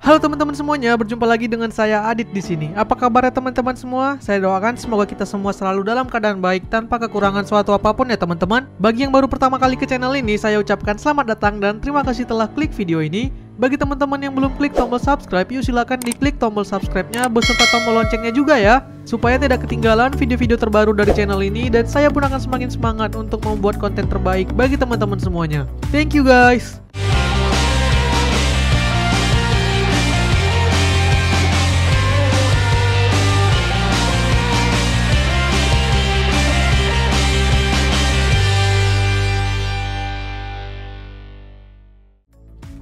Halo teman-teman semuanya, berjumpa lagi dengan saya Adit di sini. Apa kabarnya teman-teman semua? Saya doakan semoga kita semua selalu dalam keadaan baik tanpa kekurangan suatu apapun ya teman-teman. Bagi yang baru pertama kali ke channel ini, saya ucapkan selamat datang dan terima kasih telah klik video ini. Bagi teman-teman yang belum klik tombol subscribe, yuk silakan diklik tombol subscribe-nya beserta tombol loncengnya juga ya, supaya tidak ketinggalan video-video terbaru dari channel ini dan saya pun akan semakin semangat untuk membuat konten terbaik bagi teman-teman semuanya. Thank you guys.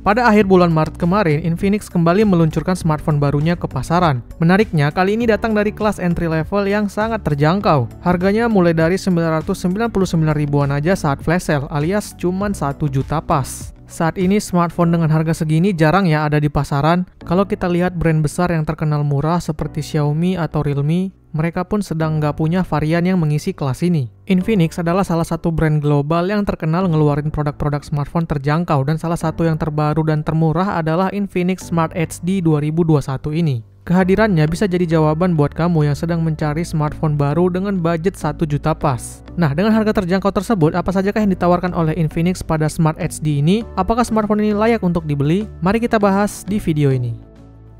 Pada akhir bulan Maret kemarin, Infinix kembali meluncurkan smartphone barunya ke pasaran. Menariknya, kali ini datang dari kelas entry level yang sangat terjangkau. Harganya mulai dari 999 ribuan aja saat flash sale, alias cuman 1 juta pas. Saat ini smartphone dengan harga segini jarang ya ada di pasaran. Kalau kita lihat brand besar yang terkenal murah seperti Xiaomi atau Realme, mereka pun sedang nggak punya varian yang mengisi kelas ini. Infinix adalah salah satu brand global yang terkenal ngeluarin produk-produk smartphone terjangkau, dan salah satu yang terbaru dan termurah adalah Infinix Smart HD 2021 ini. Kehadirannya bisa jadi jawaban buat kamu yang sedang mencari smartphone baru dengan budget 1 juta pas. Nah, dengan harga terjangkau tersebut, apa sajakah yang ditawarkan oleh Infinix pada Smart HD ini? Apakah smartphone ini layak untuk dibeli? Mari kita bahas di video ini.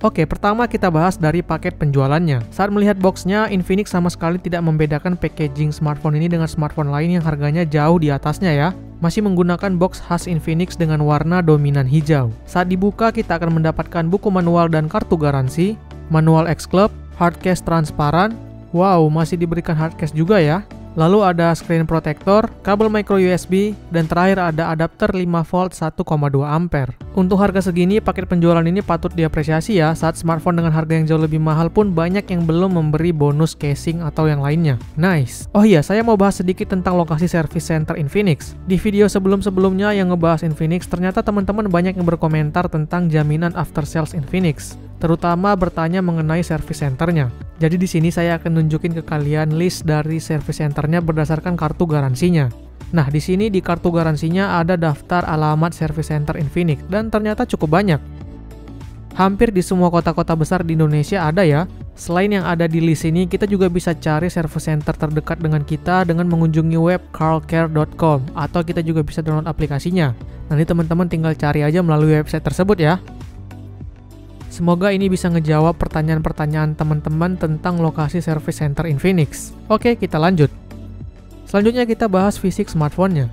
Oke, pertama kita bahas dari paket penjualannya. Saat melihat boxnya, Infinix sama sekali tidak membedakan packaging smartphone ini dengan smartphone lain yang harganya jauh di atasnya ya. Masih menggunakan box khas Infinix dengan warna dominan hijau. Saat dibuka, kita akan mendapatkan buku manual dan kartu garansi, manual X-Club, hardcase transparan. Wow, masih diberikan hardcase juga ya. Lalu ada screen protector, kabel micro USB, dan terakhir ada adapter 5V 1,2 ampere. Untuk harga segini, paket penjualan ini patut diapresiasi ya, saat smartphone dengan harga yang jauh lebih mahal pun banyak yang belum memberi bonus casing atau yang lainnya. Nice. Oh iya, saya mau bahas sedikit tentang lokasi service center Infinix. Di video sebelum-sebelumnya yang ngebahas Infinix, ternyata teman-teman banyak yang berkomentar tentang jaminan after sales Infinix, terutama bertanya mengenai service centernya. Jadi di sini saya akan nunjukin ke kalian list dari service centernya berdasarkan kartu garansinya. Nah, di sini di kartu garansinya ada daftar alamat service center Infinix dan ternyata cukup banyak. Hampir di semua kota-kota besar di Indonesia ada ya. Selain yang ada di list ini, kita juga bisa cari service center terdekat dengan kita dengan mengunjungi web carlcare.com, atau kita juga bisa download aplikasinya. Nanti teman-teman tinggal cari aja melalui website tersebut ya. Semoga ini bisa ngejawab pertanyaan-pertanyaan teman-teman tentang lokasi service center Infinix. Oke, kita lanjut. Selanjutnya kita bahas fisik smartphone-nya.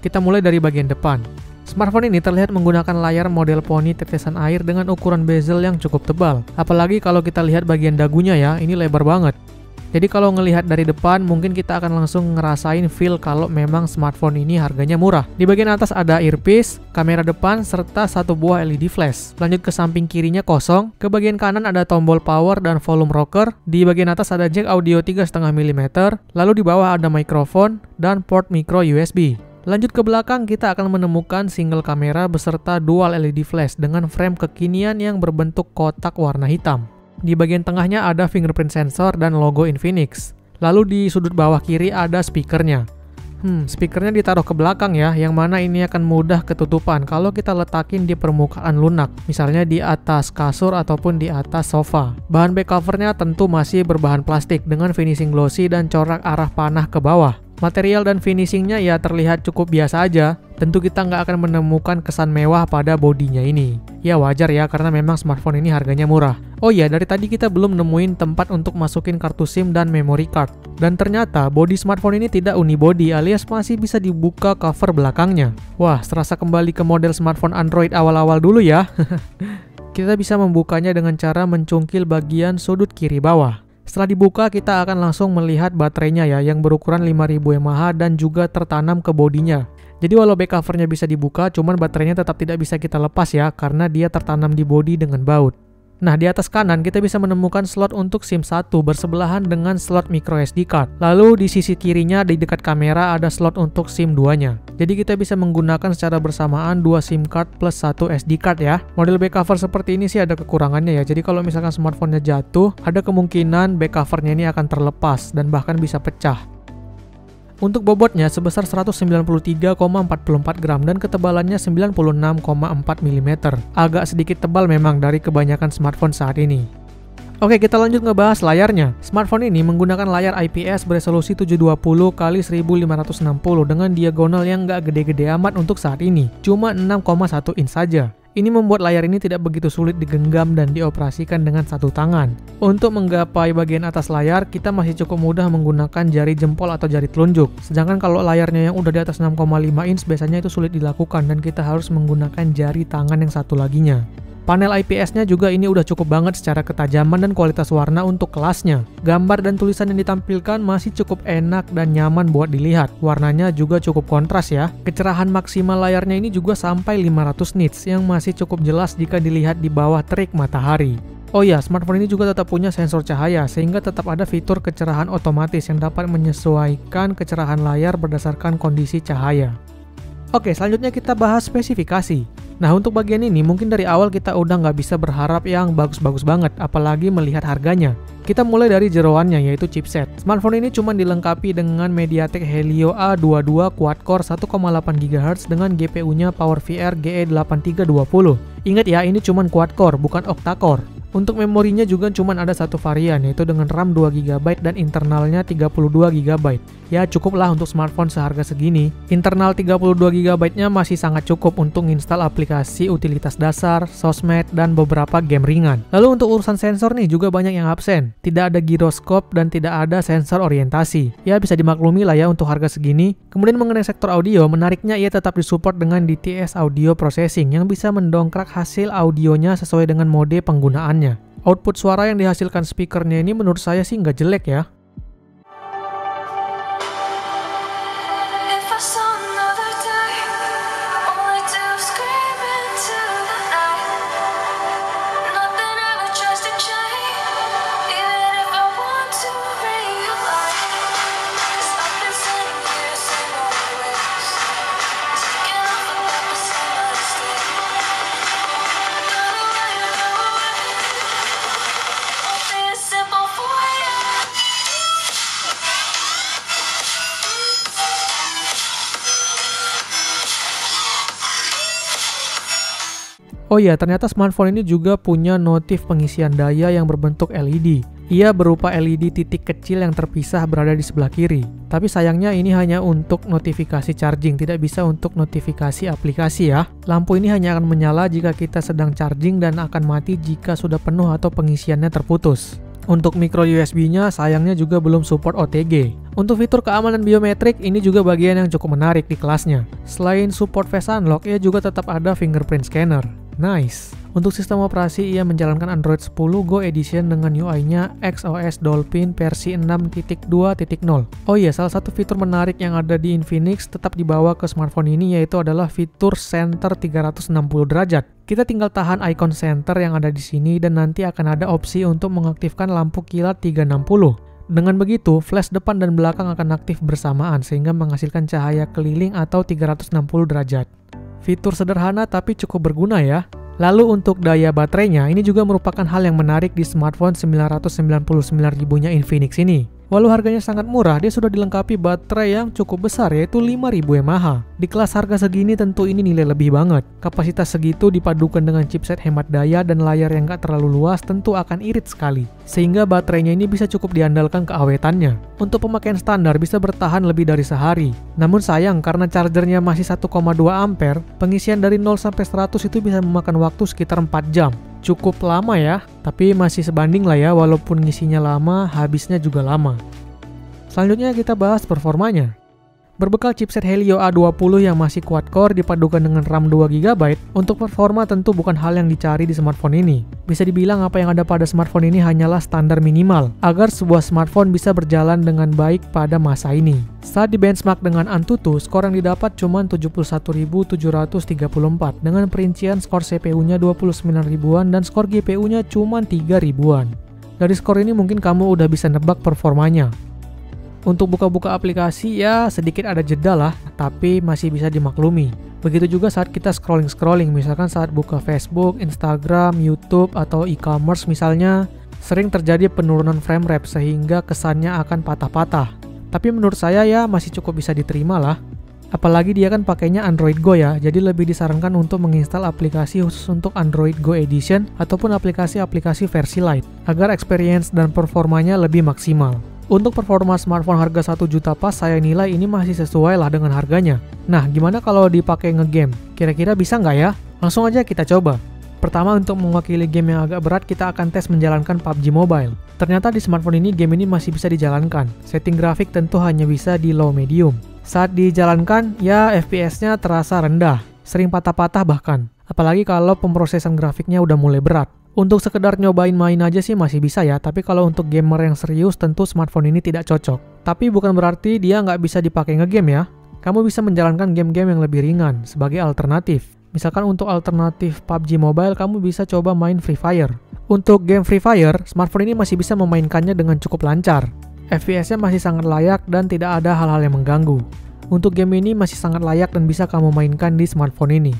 Kita mulai dari bagian depan. Smartphone ini terlihat menggunakan layar model poni tetesan air dengan ukuran bezel yang cukup tebal. Apalagi kalau kita lihat bagian dagunya ya, ini lebar banget. Jadi kalau ngelihat dari depan, mungkin kita akan langsung ngerasain feel kalau memang smartphone ini harganya murah. Di bagian atas ada earpiece, kamera depan, serta satu buah LED flash. Lanjut ke samping kirinya kosong, ke bagian kanan ada tombol power dan volume rocker. Di bagian atas ada jack audio 3,5 mm, lalu di bawah ada mikrofon dan port micro USB. Lanjut ke belakang, kita akan menemukan single kamera beserta dual LED flash dengan frame kekinian yang berbentuk kotak warna hitam. Di bagian tengahnya ada fingerprint sensor dan logo Infinix. Lalu di sudut bawah kiri ada speakernya. Speakernya ditaruh ke belakang ya, yang mana ini akan mudah ketutupan kalau kita letakin di permukaan lunak, misalnya di atas kasur ataupun di atas sofa. Bahan back covernya tentu masih berbahan plastik dengan finishing glossy dan corak arah panah ke bawah. Material dan finishingnya ya terlihat cukup biasa aja. Tentu kita nggak akan menemukan kesan mewah pada bodinya ini. Ya wajar ya, karena memang smartphone ini harganya murah. Oh iya, dari tadi kita belum nemuin tempat untuk masukin kartu SIM dan memory card. Dan ternyata bodi smartphone ini tidak unibody, alias masih bisa dibuka cover belakangnya. Wah, serasa kembali ke model smartphone Android awal-awal dulu ya. Kita bisa membukanya dengan cara mencungkil bagian sudut kiri bawah. Setelah dibuka, kita akan langsung melihat baterainya ya, yang berukuran 5000 mAh dan juga tertanam ke bodinya. Jadi walau back covernya bisa dibuka, cuman baterainya tetap tidak bisa kita lepas ya, karena dia tertanam di bodi dengan baut. Nah, di atas kanan kita bisa menemukan slot untuk SIM 1 bersebelahan dengan slot micro SD card. Lalu di sisi kirinya di dekat kamera ada slot untuk SIM 2-nya. Jadi kita bisa menggunakan secara bersamaan 2 SIM card plus 1 SD card ya. Model back cover seperti ini sih ada kekurangannya ya. Jadi kalau misalkan smartphone-nya jatuh, ada kemungkinan back covernya ini akan terlepas dan bahkan bisa pecah. Untuk bobotnya sebesar 193,44 gram dan ketebalannya 96,4 mm. Agak sedikit tebal memang dari kebanyakan smartphone saat ini. Oke, kita lanjut ngebahas layarnya. Smartphone ini menggunakan layar IPS beresolusi 720x1560 dengan diagonal yang nggak gede-gede amat untuk saat ini, cuma 6,1 inch saja. Ini membuat layar ini tidak begitu sulit digenggam dan dioperasikan dengan satu tangan. Untuk menggapai bagian atas layar, kita masih cukup mudah menggunakan jari jempol atau jari telunjuk. Sedangkan kalau layarnya yang udah di atas 6,5 inch biasanya itu sulit dilakukan dan kita harus menggunakan jari tangan yang satu laginya. Panel IPS-nya juga ini udah cukup banget secara ketajaman dan kualitas warna untuk kelasnya. Gambar dan tulisan yang ditampilkan masih cukup enak dan nyaman buat dilihat. Warnanya juga cukup kontras ya. Kecerahan maksimal layarnya ini juga sampai 500 nits yang masih cukup jelas jika dilihat di bawah terik matahari. Oh ya, smartphone ini juga tetap punya sensor cahaya sehingga tetap ada fitur kecerahan otomatis yang dapat menyesuaikan kecerahan layar berdasarkan kondisi cahaya. Oke, selanjutnya kita bahas spesifikasi. Nah, untuk bagian ini mungkin dari awal kita udah nggak bisa berharap yang bagus-bagus banget, apalagi melihat harganya. Kita mulai dari jeroannya, yaitu chipset. Smartphone ini cuma dilengkapi dengan MediaTek Helio A22 quad-core 1,8 GHz dengan GPU-nya PowerVR GE8320. Ingat ya, ini cuma quad-core, bukan octa-core. Untuk memorinya juga cuma ada satu varian, yaitu dengan RAM 2GB dan internalnya 32GB. Ya cukuplah untuk smartphone seharga segini. Internal 32GB-nya masih sangat cukup untuk install aplikasi utilitas dasar, sosmed, dan beberapa game ringan. Lalu untuk urusan sensor nih juga banyak yang absen. Tidak ada giroskop dan tidak ada sensor orientasi. Ya bisa dimaklumi lah ya untuk harga segini. Kemudian mengenai sektor audio, menariknya ia tetap disupport dengan DTS Audio Processing yang bisa mendongkrak hasil audionya sesuai dengan mode penggunaannya. Output suara yang dihasilkan speakernya ini menurut saya sih nggak jelek ya. Oh iya, ternyata smartphone ini juga punya notif pengisian daya yang berbentuk LED. Ia berupa LED titik kecil yang terpisah berada di sebelah kiri. Tapi sayangnya ini hanya untuk notifikasi charging, tidak bisa untuk notifikasi aplikasi ya. Lampu ini hanya akan menyala jika kita sedang charging dan akan mati jika sudah penuh atau pengisiannya terputus. Untuk micro USB-nya sayangnya juga belum support OTG. Untuk fitur keamanan biometrik ini juga bagian yang cukup menarik di kelasnya. Selain support face unlock, ia juga tetap ada fingerprint scanner. Nice. Untuk sistem operasi, ia menjalankan Android 10 Go Edition dengan UI-nya XOS Dolphin versi 6.2.0. Oh iya, salah satu fitur menarik yang ada di Infinix tetap dibawa ke smartphone ini yaitu adalah fitur center 360 derajat. Kita tinggal tahan icon center yang ada di sini dan nanti akan ada opsi untuk mengaktifkan lampu kilat 360. Dengan begitu, flash depan dan belakang akan aktif bersamaan sehingga menghasilkan cahaya keliling atau 360 derajat. Fitur sederhana tapi cukup berguna ya. Lalu untuk daya baterainya, ini juga merupakan hal yang menarik di smartphone 999.000-nya Infinix ini. Walau harganya sangat murah, dia sudah dilengkapi baterai yang cukup besar yaitu 5000 mAh. Di kelas harga segini tentu ini nilai lebih banget. Kapasitas segitu dipadukan dengan chipset hemat daya dan layar yang gak terlalu luas tentu akan irit sekali. Sehingga baterainya ini bisa cukup diandalkan keawetannya. Untuk pemakaian standar bisa bertahan lebih dari sehari. Namun sayang karena chargernya masih 1,2 ampere, pengisian dari 0 sampai 100 itu bisa memakan waktu sekitar 4 jam. Cukup lama ya, tapi masih sebanding lah ya, walaupun ngisinya lama, habisnya juga lama. Selanjutnya kita bahas performanya. Berbekal chipset Helio A20 yang masih quad-core dipadukan dengan RAM 2GB, untuk performa tentu bukan hal yang dicari di smartphone ini. Bisa dibilang apa yang ada pada smartphone ini hanyalah standar minimal, agar sebuah smartphone bisa berjalan dengan baik pada masa ini. Saat di benchmark dengan Antutu, skor yang didapat cuma 71.734 dengan perincian skor CPU-nya 29.000-an dan skor GPU-nya cuma 3.000-an. Dari skor ini mungkin kamu udah bisa nebak performanya. Untuk buka-buka aplikasi ya sedikit ada jeda lah, tapi masih bisa dimaklumi. Begitu juga saat kita scrolling-scrolling, misalkan saat buka Facebook, Instagram, YouTube, atau e-commerce misalnya, sering terjadi penurunan frame rate sehingga kesannya akan patah-patah. Tapi menurut saya ya masih cukup bisa diterima lah. Apalagi dia kan pakainya Android Go ya, jadi lebih disarankan untuk menginstal aplikasi khusus untuk Android Go Edition ataupun aplikasi-aplikasi versi Lite, agar experience dan performanya lebih maksimal. Untuk performa smartphone harga 1 juta pas, saya nilai ini masih sesuai lah dengan harganya. Nah, gimana kalau dipakai ngegame? Kira-kira bisa nggak ya? Langsung aja kita coba. Pertama, untuk mewakili game yang agak berat, kita akan tes menjalankan PUBG Mobile. Ternyata di smartphone ini, game ini masih bisa dijalankan. Setting grafik tentu hanya bisa di low medium. Saat dijalankan, ya FPS-nya terasa rendah, sering patah-patah bahkan. Apalagi kalau pemrosesan grafiknya udah mulai berat. Untuk sekedar nyobain main aja sih masih bisa ya, tapi kalau untuk gamer yang serius tentu smartphone ini tidak cocok. Tapi bukan berarti dia nggak bisa dipakai ngegame ya. Kamu bisa menjalankan game-game yang lebih ringan sebagai alternatif. Misalkan untuk alternatif PUBG Mobile, kamu bisa coba main Free Fire. Untuk game Free Fire, smartphone ini masih bisa memainkannya dengan cukup lancar. FPS-nya masih sangat layak dan tidak ada hal-hal yang mengganggu. Untuk game ini masih sangat layak dan bisa kamu mainkan di smartphone ini.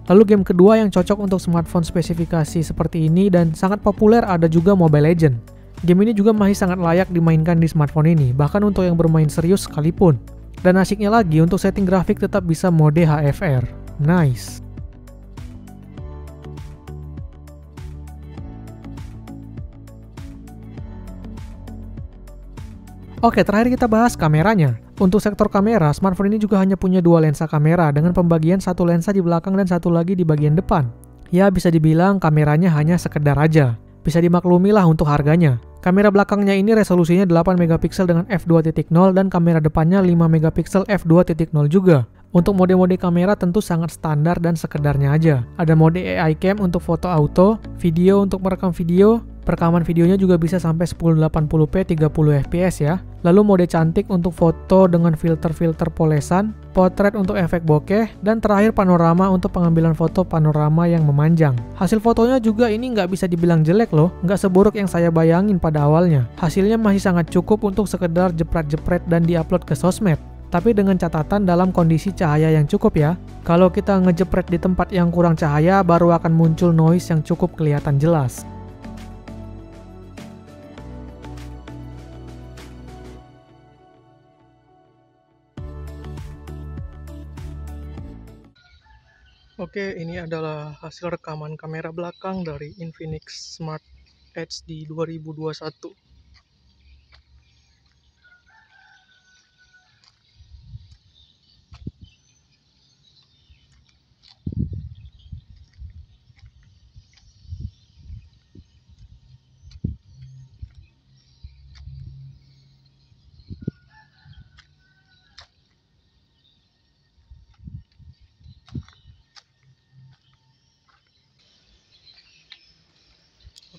Lalu game kedua yang cocok untuk smartphone spesifikasi seperti ini dan sangat populer ada juga Mobile Legends. Game ini juga masih sangat layak dimainkan di smartphone ini, bahkan untuk yang bermain serius sekalipun. Dan asiknya lagi, untuk setting grafik tetap bisa mode HFR. Nice. Oke, terakhir kita bahas kameranya. Untuk sektor kamera, smartphone ini juga hanya punya 2 lensa kamera dengan pembagian 1 lensa di belakang dan 1 lagi di bagian depan. Ya, bisa dibilang kameranya hanya sekedar aja. Bisa dimaklumi lah untuk harganya. Kamera belakangnya ini resolusinya 8 megapiksel dengan f2.0 dan kamera depannya 5 megapiksel f2.0 juga. Untuk mode-mode kamera tentu sangat standar dan sekedarnya aja. Ada mode AI Cam untuk foto auto, video untuk merekam video, perekaman videonya juga bisa sampai 1080p 30 fps ya. Lalu mode cantik untuk foto dengan filter-filter polesan, potret untuk efek bokeh, dan terakhir panorama untuk pengambilan foto panorama yang memanjang. Hasil fotonya juga ini nggak bisa dibilang jelek loh, nggak seburuk yang saya bayangin pada awalnya. Hasilnya masih sangat cukup untuk sekedar jepret-jepret dan diupload ke sosmed. Tapi dengan catatan dalam kondisi cahaya yang cukup ya. Kalau kita ngejepret di tempat yang kurang cahaya, baru akan muncul noise yang cukup kelihatan jelas. Oke, ini adalah hasil rekaman kamera belakang dari Infinix Smart HD 2021.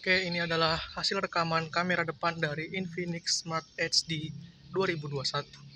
Oke, ini adalah hasil rekaman kamera depan dari Infinix Smart HD 2021.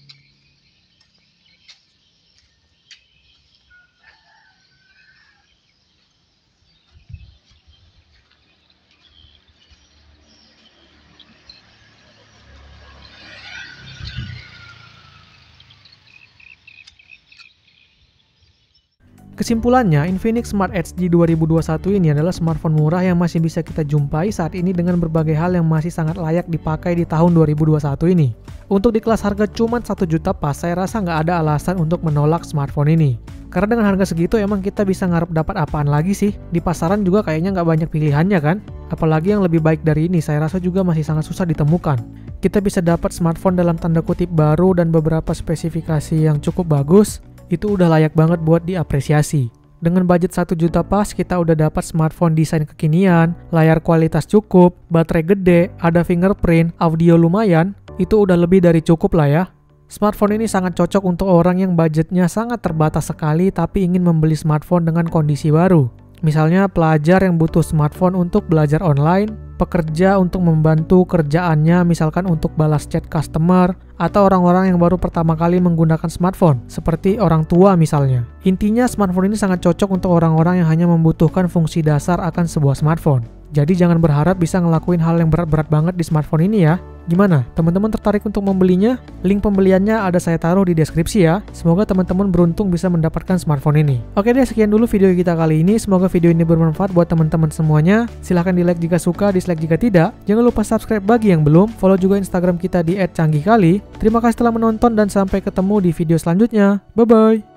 Kesimpulannya, Infinix Smart HD 2021 ini adalah smartphone murah yang masih bisa kita jumpai saat ini dengan berbagai hal yang masih sangat layak dipakai di tahun 2021 ini. Untuk di kelas harga cuma 1 juta pas, saya rasa nggak ada alasan untuk menolak smartphone ini. Karena dengan harga segitu emang kita bisa ngarep dapat apaan lagi sih? Di pasaran juga kayaknya nggak banyak pilihannya kan? Apalagi yang lebih baik dari ini, saya rasa juga masih sangat susah ditemukan. Kita bisa dapat smartphone dalam tanda kutip baru dan beberapa spesifikasi yang cukup bagus, itu udah layak banget buat diapresiasi. Dengan budget 1 juta pas, kita udah dapat smartphone desain kekinian, layar kualitas cukup, baterai gede, ada fingerprint, audio lumayan, itu udah lebih dari cukup lah ya. Smartphone ini sangat cocok untuk orang yang budgetnya sangat terbatas sekali tapi ingin membeli smartphone dengan kondisi baru. Misalnya pelajar yang butuh smartphone untuk belajar online, pekerja untuk membantu kerjaannya misalkan untuk balas chat customer, atau orang-orang yang baru pertama kali menggunakan smartphone, seperti orang tua misalnya. Intinya smartphone ini sangat cocok untuk orang-orang yang hanya membutuhkan fungsi dasar akan sebuah smartphone. Jadi jangan berharap bisa ngelakuin hal yang berat-berat banget di smartphone ini ya. Gimana? Teman-teman tertarik untuk membelinya? Link pembeliannya ada saya taruh di deskripsi ya. Semoga teman-teman beruntung bisa mendapatkan smartphone ini. Oke deh, sekian dulu video kita kali ini. Semoga video ini bermanfaat buat teman-teman semuanya. Silahkan di like jika suka, dislike jika tidak. Jangan lupa subscribe bagi yang belum. Follow juga Instagram kita di @canggihkali. Terima kasih telah menonton dan sampai ketemu di video selanjutnya. Bye-bye.